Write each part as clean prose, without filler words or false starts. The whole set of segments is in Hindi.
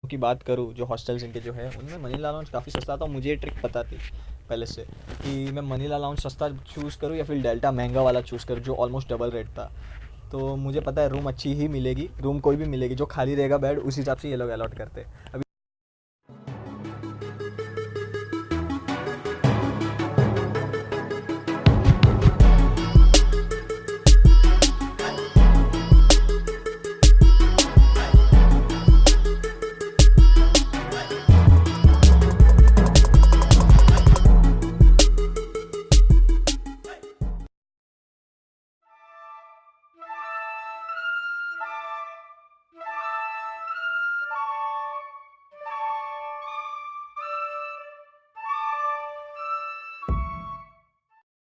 की बात करूँ जो हॉस्टल्स इनके जो है उनमें मनीला लाउंज काफ़ी सस्ता था। मुझे ये ट्रिक पता थी पहले से कि मैं मनीला लाउंज सस्ता चूज़ करूँ या फिर डेल्टा महंगा वाला चूज़ करूँ जो ऑलमोस्ट डबल रेट था। तो मुझे पता है रूम अच्छी ही मिलेगी, रूम कोई भी मिलेगी, जो खाली रहेगा बेड उस हिसाब से ये लोग अलॉट करते हैं। अभी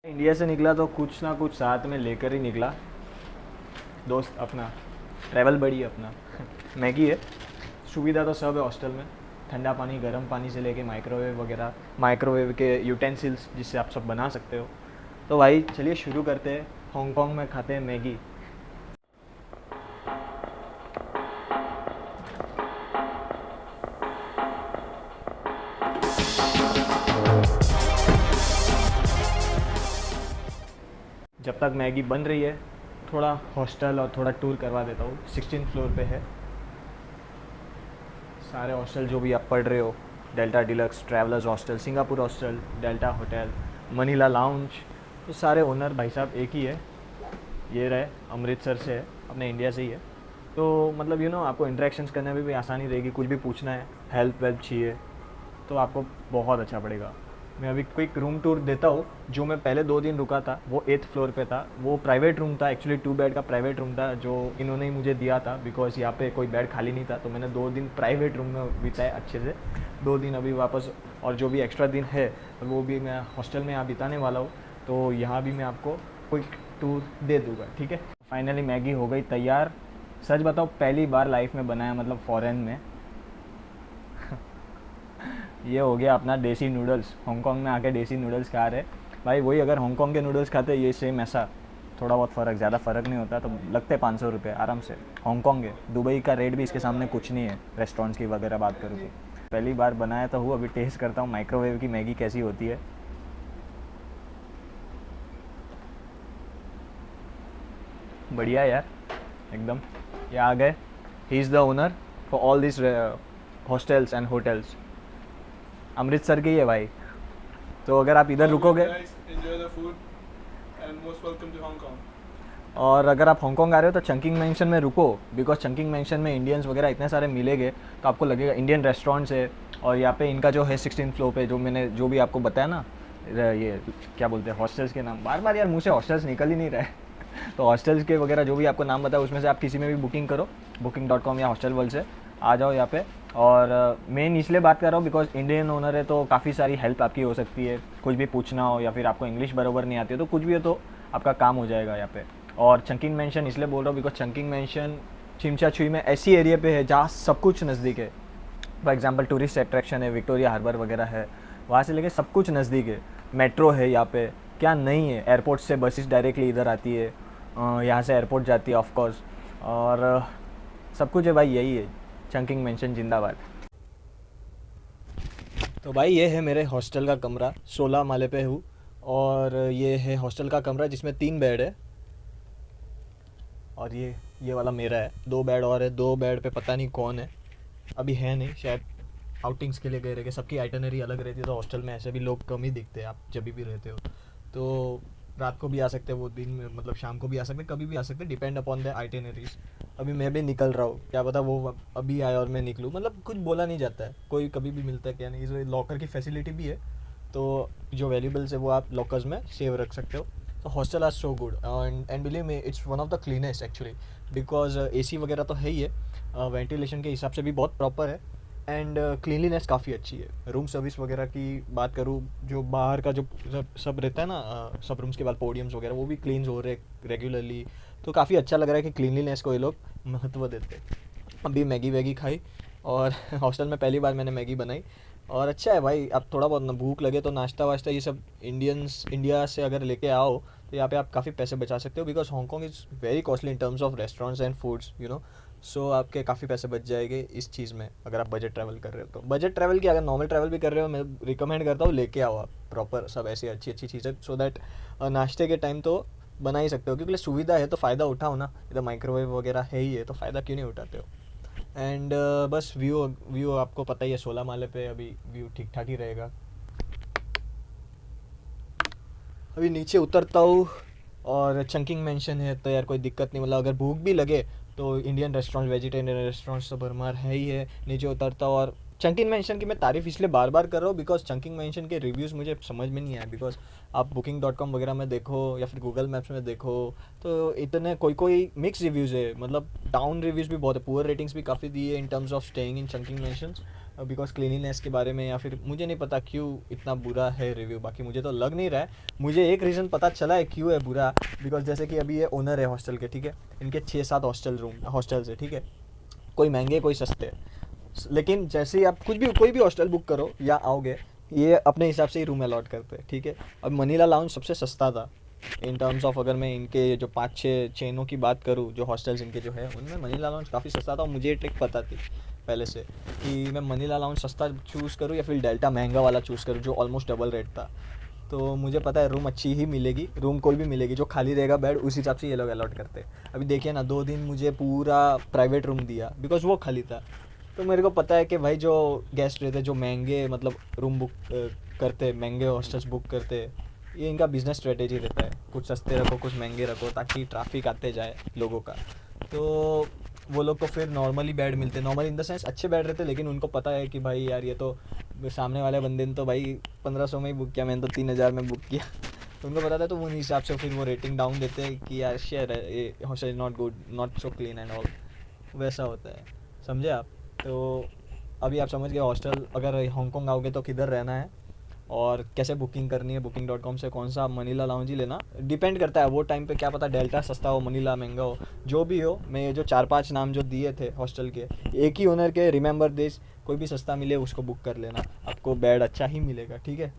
इंडिया से निकला तो कुछ ना कुछ साथ में लेकर ही निकला। दोस्त अपना, ट्रैवल बड़ी अपना मैगी है। सुविधा तो सब है हॉस्टल में, ठंडा पानी, गर्म पानी से लेके माइक्रोवेव वगैरह, माइक्रोवेव के यूटेंसिल्स जिससे आप सब बना सकते हो। तो भाई चलिए शुरू करते हैं। हांगकांग में खाते हैं मैगी। जब तक मैगी बन रही है थोड़ा हॉस्टल और थोड़ा टूर करवा देता हूँ। 16 फ्लोर पे है। सारे हॉस्टल जो भी आप पढ़ रहे हो, delta deluxe, travellers hostel, Singapore hostel, delta hotel, Manila lounge, तो सारे ओनर भाई साहब एक ही है। ये रहे, अमृतसर से है, अपने इंडिया से ही है। तो मतलब आपको इंटरेक्शंस करने में भी आसानी रहेगी। कुछ भी पूछना है, हेल्प वेल्प चाहिए तो आपको बहुत अच्छा पड़ेगा। मैं अभी क्विक रूम टूर देता हूँ। जो मैं पहले 2 दिन रुका था वो 8th फ्लोर पे था। वो प्राइवेट रूम था, एक्चुअली 2 बेड का प्राइवेट रूम था जो इन्होंने ही मुझे दिया था बिकॉज यहाँ पे कोई बेड खाली नहीं था। तो मैंने 2 दिन प्राइवेट रूम में बिताए अच्छे से। 2 दिन अभी वापस, और जो भी एक्स्ट्रा दिन है वो भी मैं हॉस्टल में यहाँ बिताने वाला हूँ। तो यहाँ भी मैं आपको क्विक टूर दे दूँगा, ठीक है। फाइनली मैगी हो गई तैयार। सच बताओ पहली बार लाइफ में बनाया, मतलब फ़ॉरेन में। ये हो गया अपना देसी नूडल्स। हांगकांग में आके देसी नूडल्स खा रहे भाई। वही अगर हांगकांग के नूडल्स खाते ये सेम ऐसा, थोड़ा बहुत फ़र्क, ज़्यादा फ़र्क नहीं होता। तो लगते 500 रुपये आराम से। हांगकांग है, दुबई का रेट भी इसके सामने कुछ नहीं है रेस्टोरेंट्स की वगैरह बात करूँ तो। पहली बार बनाया तो हूँ, अभी टेस्ट करता हूँ माइक्रोवेव की मैगी कैसी होती है। बढ़िया यार एकदम। ये आ गए। He is the owner for all this hostels and hotels. Amritsar के ही है भाई। तो अगर आप इधर रुकोगे, और अगर आप हांगकांग आ रहे हो तो चंकिंग मैंशन में रुको, बिकॉज चंकिंग मैंशन में इंडियंस वगैरह इतने सारे मिलेंगे तो आपको लगेगा इंडियन रेस्टोरेंट्स है। और यहाँ पे इनका जो है 16 फ्लोर पे, जो भी आपको बताया ना, ये क्या बोलते हैं हॉस्टल्स के नाम, बार बार यार मुँह से हॉस्टल्स निकल ही नहीं रहे। तो हॉस्टल्स के वगैरह जो भी आपको नाम बताया उसमें से आप किसी में भी बुकिंग करो, booking.com या हॉस्टल वर्ल्ड से आ जाओ यहाँ पे। और मेन इसलिए बात कर रहा हूँ बिकॉज इंडियन ओनर है तो काफ़ी सारी हेल्प आपकी हो सकती है। कुछ भी पूछना हो या फिर आपको इंग्लिश बराबर नहीं आती है तो कुछ भी हो तो आपका काम हो जाएगा यहाँ पे। और चंकिंग मैंशन इसलिए बोल रहा हूँ बिकॉज चंकिंग मैंशन चिमचाछुई में ऐसी एरिया पे है जहाँ सब कुछ नज़दीक है। फॉर एग्जांपल टूरिस्ट अट्रैक्शन है, विक्टोरिया हार्बर वगैरह है, वहाँ से लेके सब कुछ नज़दीक है। मेट्रो है यहाँ पे, क्या नहीं है। एयरपोर्ट से बसेस डायरेक्टली इधर आती है, यहाँ से एयरपोर्ट जाती है ऑफकोर्स। और सब कुछ है भाई, यही है चंकिंग मैंशन जिंदाबाद। तो भाई ये है मेरे हॉस्टल का कमरा, 16 माले पे हूँ। और ये है हॉस्टल का कमरा जिसमें 3 बेड है। और ये वाला मेरा है। 2 बेड और है, 2 बेड पे पता नहीं कौन है, अभी है नहीं, शायद आउटिंग्स के लिए गए रहे। सबकी आइटनरी अलग रहती है तो हॉस्टल में ऐसे भी लोग कम ही दिखते हैं आप जब भी रहते हो। तो रात को भी आ सकते हैं वो, दिन में मतलब शाम को भी आ सकते हैं, कभी भी आ सकते हैं, डिपेंड अपॉन द आइटनरीज। अभी मैं भी निकल रहा हूँ, क्या पता वो अभी आए और मैं निकलूँ, मतलब कुछ बोला नहीं जाता है, कोई कभी भी मिलता है क्या नहीं। इस लॉकर की फैसिलिटी भी है तो जो वैल्यूबल्स है वो आप लॉकर्स में सेव रख सकते हो। तो hostel are so good and believe me it's one of the cleanest actually, because AC वगैरह तो है ही है, वेंटिलेशन के हिसाब से भी बहुत प्रॉपर है एंड क्लीनलीनेस काफ़ी अच्छी है। रूम सर्विस वगैरह की बात करूँ, जो बाहर का जो सब रहता है ना, सब रूम्स के बाद पोडियम्स वगैरह वो भी क्लीन हो रहे रेगुलरली। तो काफ़ी अच्छा लग रहा है कि क्लीनलीनेस को ये लोग महत्व देते हैं। अभी मैगी वैगी खाई और हॉस्टल में पहली बार मैंने मैगी बनाई और अच्छा है भाई। अब थोड़ा बहुत भूख लगे तो नाश्ता वाश्ता ये सब इंडिया से अगर लेके आओ तो यहाँ पे आप काफ़ी पैसे बचा सकते हो, because Hong Kong is very costly in terms of restaurants and foods so आपके काफ़ी पैसे बच जाएंगे इस चीज़ में, अगर आप बजट ट्रैवल कर रहे हो तो। बजट ट्रैवल की अगर नॉर्मल ट्रैवल भी कर रहे हो, मैं रिकमेंड करता हूँ लेके आओ आप प्रॉपर सब ऐसी अच्छी अच्छी चीज़ें, सो दैट नाश्ते के टाइम तो बना ही सकते हो, क्योंकि सुविधा है तो फ़ायदा उठाओ ना, इधर माइक्रोवेव वगैरह है ही है तो फ़ायदा क्यों नहीं उठाते हो। एंड बस व्यू व्यू आपको पता ही है, 16 माले पे अभी व्यू ठीक ठाक ही रहेगा। अभी नीचे उतरता हूँ और चंकिंग मेंशन है तो यार कोई दिक्कत नहीं, मतलब अगर भूख भी लगे तो इंडियन रेस्टोरेंट, वेजिटेरियन रेस्टोरेंट्स तो भरमार है ही है। नीचे उतरता हूँ और चंकिंग मेंशन की मैं तारीफ़ इसलिए बार बार कर रहा हूँ बिकॉज चंकिंग मेंशन के रिव्यूज़ मुझे समझ में नहीं आया। बिकॉज आप booking.com वगैरह में देखो या फिर गूगल मैप्स में देखो तो इतने कोई कोई मिक्स रिव्यूज़ है, मतलब डाउन रिव्यूज़ भी बहुत है, पुअर रेटिंग्स भी काफ़ी दी है in terms of staying in chunking mentions, because cleanliness के बारे में, या फिर मुझे नहीं पता क्यों इतना बुरा है रिव्यू, बाकी मुझे तो लग नहीं रहा है। मुझे एक रीज़न पता चला है क्यों है बुरा, बिकॉज जैसे कि अभी ये ओनर है हॉस्टल के, ठीक है, इनके 6-7 हॉस्टल्स है, ठीक है, कोई महंगे कोई सस्ते, लेकिन जैसे ही आप कुछ भी कोई भी हॉस्टल बुक करो या आओगे, ये अपने हिसाब से ही रूम अलॉट करते हैं, ठीक है। अब मनीला लाउंज सबसे सस्ता था इन टर्म्स ऑफ, अगर मैं इनके जो 5-6 चेनों की बात करूँ जो हॉस्टल्स इनके जो है उनमें मनीला लाउंज काफ़ी सस्ता था, और मुझे ये ट्रिक पता थी पहले से कि मैं मनीला लाउंज सस्ता चूज़ करूँ या फिर डेल्टा महंगा वाला चूज़ करूँ जो ऑलमोस्ट डबल रेट था। तो मुझे पता है रूम अच्छी ही मिलेगी, रूम कोई भी मिलेगी, जो खाली रहेगा बेड उस हिसाब से ये लोग अलॉट करते हैं। अभी देखिए ना, 2 दिन मुझे पूरा प्राइवेट रूम दिया बिकॉज वो खाली था। तो मेरे को पता है कि भाई जो गेस्ट रहते जो महंगे मतलब रूम बुक करते, महंगे हॉस्टल्स बुक करते, ये इनका बिजनेस स्ट्रेटेजी रहता है, कुछ सस्ते रखो कुछ महंगे रखो ताकि ट्रैफिक आते जाए लोगों का। तो वो लोग को फिर नॉर्मली बेड मिलते, नॉर्मल इन द सेंस अच्छे बेड रहते, लेकिन उनको पता है कि भाई यार ये तो सामने वाले बंदे ने तो भाई 1500 में ही बुक किया, मैंने तो 3000 में बुक किया। तो उनको पता था, तो उन हिसाब से फिर वो रेटिंग डाउन देते हैं कि यार शेयर है ये hostel is not good, not so clean and all, वैसा होता है, समझे आप। तो अभी आप समझ गए हॉस्टल अगर हांगकॉन्ग आओगे तो किधर रहना है और कैसे बुकिंग करनी है। booking.com से कौन सा मनीला लाउंज ही लेना, डिपेंड करता है वो टाइम पे, क्या पता डेल्टा सस्ता हो मनीला महंगा हो, जो भी हो। मैं ये जो 4-5 नाम जो दिए थे हॉस्टल के एक ही ओनर के, रिमेंबर दिस, कोई भी सस्ता मिले उसको बुक कर लेना, आपको बेड अच्छा ही मिलेगा, ठीक है।